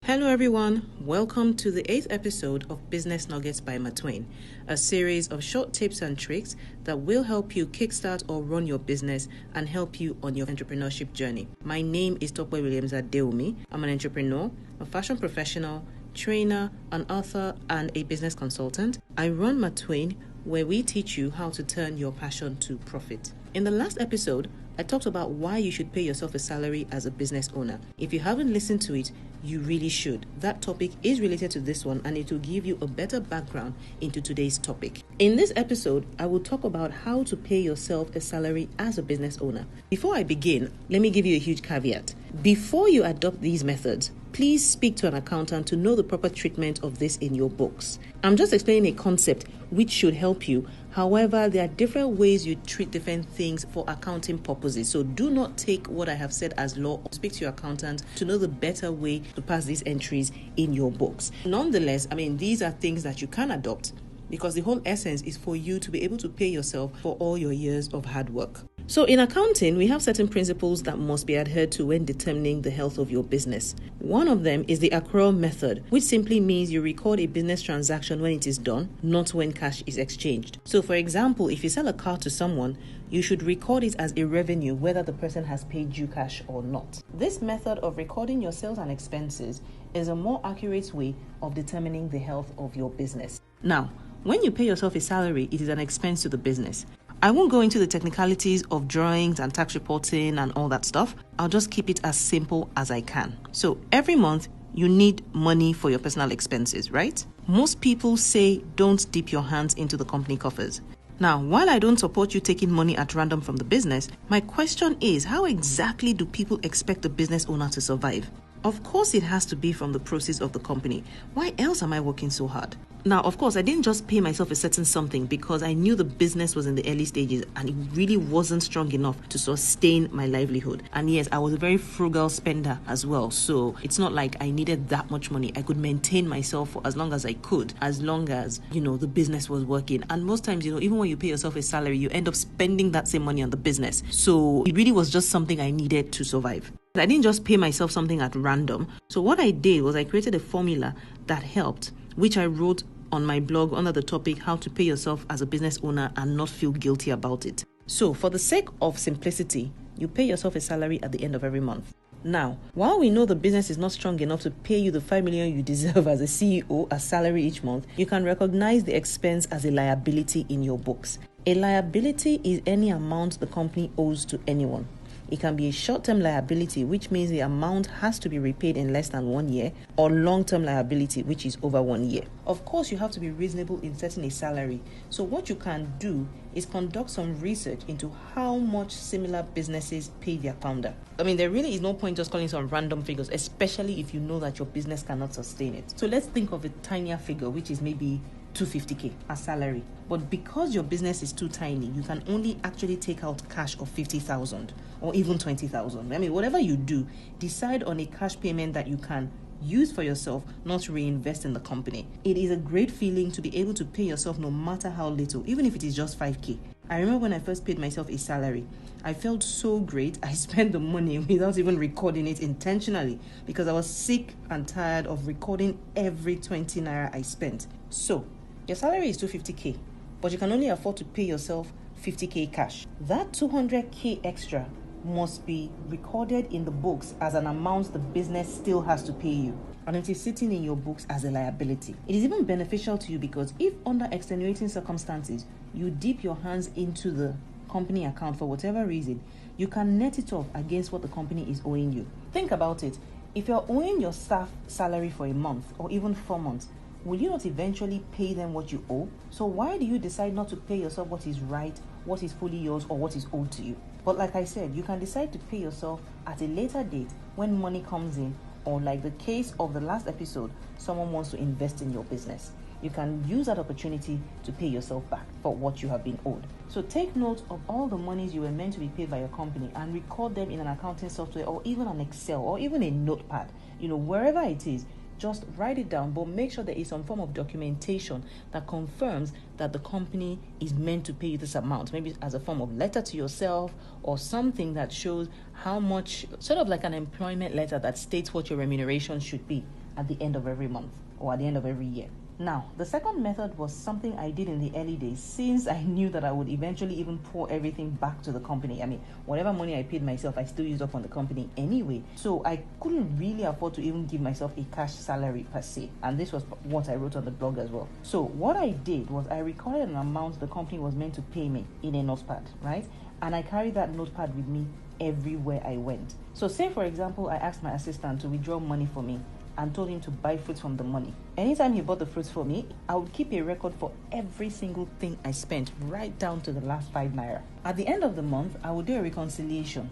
Hello everyone, welcome to the 8th episode of Business Nuggets by Martwayne, a series of short tips and tricks that will help you kickstart or run your business and help you on your entrepreneurship journey. My name is Tokwe Williams Adeomi. I'm an entrepreneur, a fashion professional, trainer, an author, and a business consultant. I run Martwayne, where we teach you how to turn your passion to profit. In the last episode, I talked about why you should pay yourself a salary as a business owner. If you haven't listened to it, you really should. That topic is related to this one and it will give you a better background into today's topic. In this episode, I will talk about how to pay yourself a salary as a business owner. Before I begin, let me give you a huge caveat. Before you adopt these methods, please speak to an accountant to know the proper treatment of this in your books. I'm just explaining a concept which should help you. However, there are different ways you treat different things for accounting purposes. So do not take what I have said as law. Speak to your accountant to know the better way to pass these entries in your books. Nonetheless, these are things that you can adopt because the whole essence is for you to be able to pay yourself for all your years of hard work. So in accounting, we have certain principles that must be adhered to when determining the health of your business. One of them is the accrual method, which simply means you record a business transaction when it is done, not when cash is exchanged. So for example, if you sell a car to someone, you should record it as a revenue whether the person has paid you cash or not. This method of recording your sales and expenses is a more accurate way of determining the health of your business. Now, when you pay yourself a salary, it is an expense to the business. I won't go into the technicalities of drawings and tax reporting and all that stuff. I'll just keep it as simple as I can. So every month, you need money for your personal expenses, right? Most people say don't dip your hands into the company coffers. Now, while I don't support you taking money at random from the business, my question is, how exactly do people expect a business owner to survive? Of course, it has to be from the proceeds of the company. Why else am I working so hard? Now, of course, I didn't just pay myself a certain something because I knew the business was in the early stages and it really wasn't strong enough to sustain my livelihood. And yes, I was a very frugal spender as well. So it's not like I needed that much money. I could maintain myself for as long as I could, as long as, the business was working. And most times, even when you pay yourself a salary, you end up spending that same money on the business. So it really was just something I needed to survive. I didn't just pay myself something at random. So what I did was I created a formula that helped, which I wrote on my blog under the topic, how to pay yourself as a business owner and not feel guilty about it. So for the sake of simplicity, you pay yourself a salary at the end of every month. Now, while we know the business is not strong enough to pay you the 5 million you deserve as a CEO as salary each month, you can recognize the expense as a liability in your books. A liability is any amount the company owes to anyone. It can be a short-term liability, which means the amount has to be repaid in less than 1 year, or long-term liability, which is over 1 year. Of course, you have to be reasonable in setting a salary. So what you can do is conduct some research into how much similar businesses pay their founder. There really is no point just calling some random figures, especially if you know that your business cannot sustain it. So let's think of a tinier figure, which is maybe 250k as salary. But because your business is too tiny, you can only actually take out cash of 50,000 or even 20,000. Whatever you do, decide on a cash payment that you can use for yourself, not reinvest in the company. It is a great feeling to be able to pay yourself no matter how little, even if it is just 5k. I remember when I first paid myself a salary, I felt so great. I spent the money without even recording it intentionally because I was sick and tired of recording every 20 naira I spent. So, your salary is 250k, but you can only afford to pay yourself 50k cash. That 200k extra must be recorded in the books as an amount the business still has to pay you, and it is sitting in your books as a liability. It is even beneficial to you because if under extenuating circumstances, you dip your hands into the company account for whatever reason, you can net it off against what the company is owing you. Think about it. If you're owing your staff salary for a month or even 4 months, will you not eventually pay them what you owe? So why do you decide not to pay yourself what is right, what is fully yours, or what is owed to you? But like I said, you can decide to pay yourself at a later date when money comes in, or like the case of the last episode, someone wants to invest in your business. You can use that opportunity to pay yourself back for what you have been owed. So take note of all the monies you were meant to be paid by your company and record them in an accounting software or even an Excel or even a notepad. Wherever it is, just write it down, but make sure there is some form of documentation that confirms that the company is meant to pay you this amount, maybe as a form of letter to yourself or something that shows how much, sort of like an employment letter that states what your remuneration should be at the end of every month or at the end of every year. Now, the second method was something I did in the early days, since I knew that I would eventually even pour everything back to the company. I mean, whatever money I paid myself, I still used up on the company anyway. So I couldn't really afford to even give myself a cash salary per se. And this was what I wrote on the blog as well. So what I did was I recorded an amount the company was meant to pay me in a notepad, right? And I carried that notepad with me everywhere I went. So say, for example, I asked my assistant to withdraw money for me and told him to buy fruits from the money. Anytime he bought the fruits for me, I would keep a record for every single thing I spent, right down to the last 5 naira. At the end of the month, I would do a reconciliation.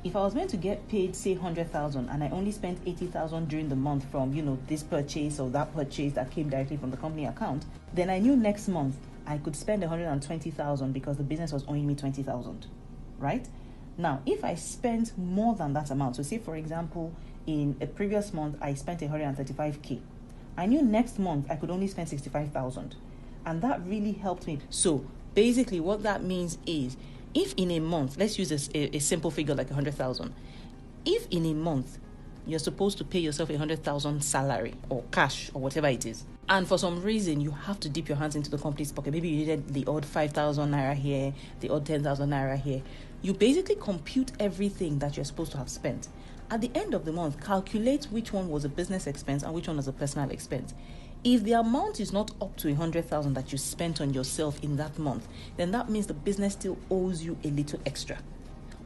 If I was meant to get paid, say 100,000, and I only spent 80,000 during the month from, this purchase or that purchase that came directly from the company account, then I knew next month I could spend 120,000 because the business was owing me 20,000, right? Now, if I spent more than that amount, so say for example, in a previous month, I spent 135K. I knew next month I could only spend 65,000. And that really helped me. So basically what that means is, if in a month, let's use a simple figure like 100,000. If in a month, you're supposed to pay yourself 100,000 salary or cash or whatever it is, and for some reason you have to dip your hands into the company's pocket, maybe you needed the odd 5,000 naira here, the odd 10,000 naira here, you basically compute everything that you're supposed to have spent. At the end of the month, calculate which one was a business expense and which one was a personal expense. If the amount is not up to 100,000 that you spent on yourself in that month, then that means the business still owes you a little extra,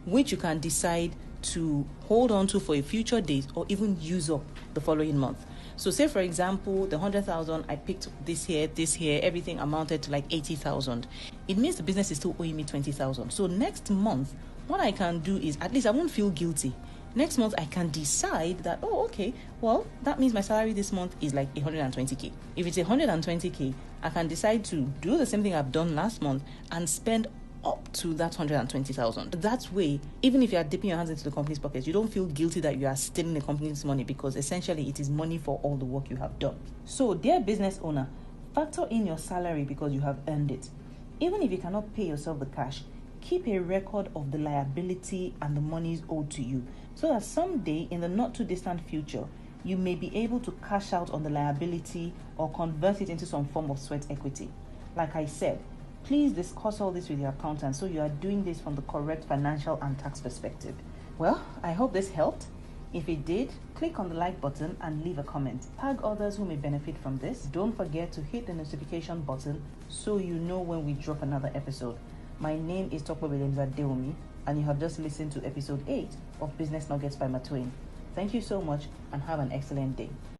which you can decide to hold on to for a future date or even use up the following month. So say, for example, the 100,000 I picked this year, everything amounted to like 80,000. It means the business is still owing me 20,000. So next month, what I can do is, at least I won't feel guilty. Next month, I can decide that, that means my salary this month is like 120K. If it's 120K, I can decide to do the same thing I've done last month and spend up to that 120,000. That way, even if you are dipping your hands into the company's pockets, you don't feel guilty that you are stealing the company's money, because essentially it is money for all the work you have done. So, dear business owner, factor in your salary because you have earned it. Even if you cannot pay yourself the cash, keep a record of the liability and the monies owed to you, so that someday in the not too distant future, you may be able to cash out on the liability or convert it into some form of sweat equity. Like I said, please discuss all this with your accountant so you are doing this from the correct financial and tax perspective. Well, I hope this helped. If it did, click on the like button and leave a comment. Tag others who may benefit from this. Don't forget to hit the notification button so you know when we drop another episode. My name is Tokwe Deomi, and you have just listened to episode 8 of Business Nuggets by Martwayne. Thank you so much and have an excellent day.